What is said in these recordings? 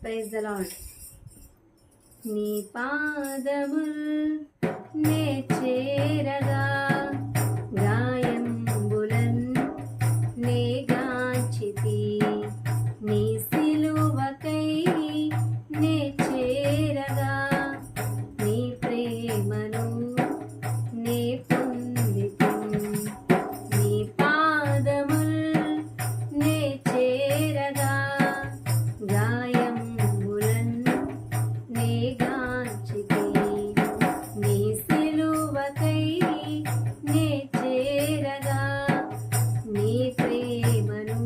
Praise the lord. నీ పాదముల్ నే చేరగా గాయంబులన్ నే గాంచితి. నీ సిలువకై నే చేరగా నీ ప్రేమను నే పొందితిని. నీ పాదముల్ నే చేరగా గాయంబులన్ నే గాంచితి. నీ సిలువకై నే చేరగా నీ ప్రేమను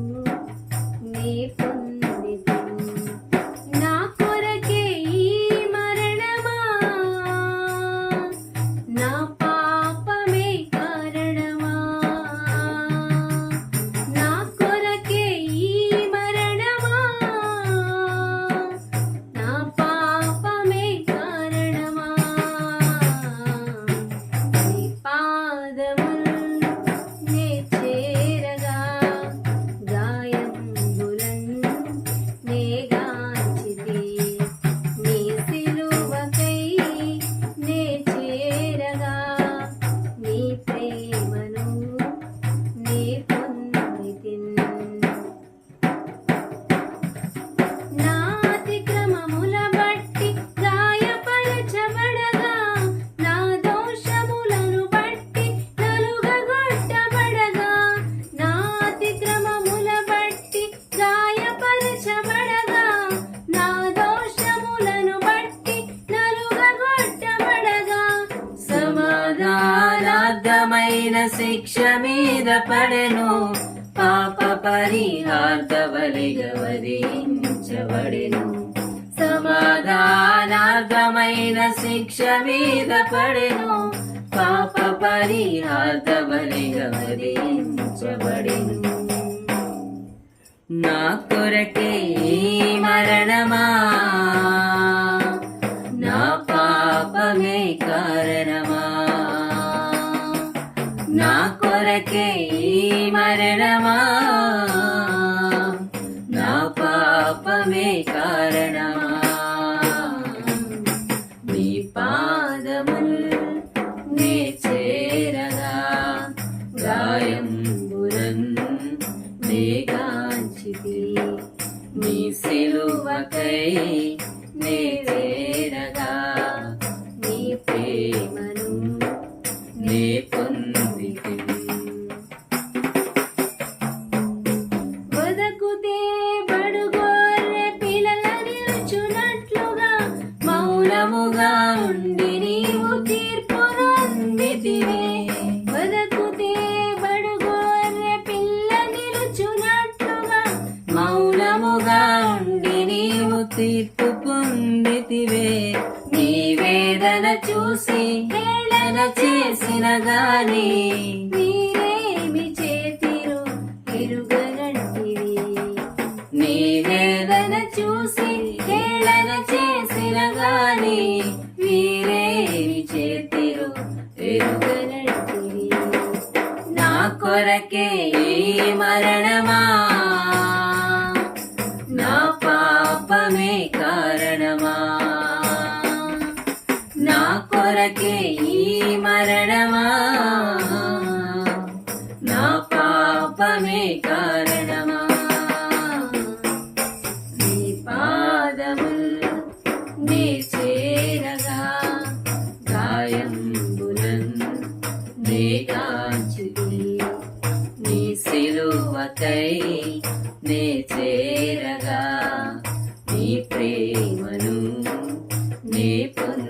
నే పొందితిని. నా కొరకే ఈ మరణమా, నా పాపమే కారణమా. నా కొరకే ఈ మరణమా, నా పాపమే కారణమా. నీ పాదముల్ నే చేరగా గాయంబులన్ నే గాంచితి. నీ సిలువకై నే చేరగా నీ ప్రేమను నే పొందితిని. నా అతిక్రమముల బట్టి గాయపరచబడగా, నా దోషములను బట్టి నలుగగొట్టబడగా, నా అతిక్రమముల బట్టి గాయపరచబడగా, నా దోషములను బట్టి నలుగగొట్టబడగా, సమాధానార్థమైన శిక్ష మీద పడెను. పాప పరిహార్థ బలిగా వధించబడెను. సమాధానార్థమైన శిక్ష మీద పడెను. పాప పరిహార్థ బలిగా వధించబడెను. నా కొరకే ఈ మరణమా, నా పాపమే కారణమా. నా కొరకే ఈ మరణమా, నా పాపమే కారణమా. నీ పాదముల్ నే చేరగా గాయంబులన్ నే గాంచితి. నీ సిలువకై నే చేరగా నీ ప్రేమను నే పొందితిని. బతుకుతే బడుగొర్రె పిల్లల నిలుచున్నట్లుగా మౌనముగా ఉండి నీవు తీర్పు నొందితివే. బతుకుతే బడుగొర్రె పిల్ల నిలుచున్నట్లుగా మౌనముగా ఉండి నీవు తీర్పు పొందితివే. నీ వేదన చూసి హేళన చేసిన గాని మీరేమి చేతిరో ఎరుగనంటివి. నీ వేదన చూసి హేళన చేసిన గాని మీరేమి చేతిరో ఎరుగనంటివి. నా కొరకే ఈ మరణమా, నా పాపమే కారణమా. నా కొరకే ఈ మరణమా, నా పాపమే కారణమా. నీ పాదముల్ నే చేరగా గాయంబులన్ నే గాంచితి. నీ సిలువకై నే చేరగా నీ ప్రేమను నే పొందితిని.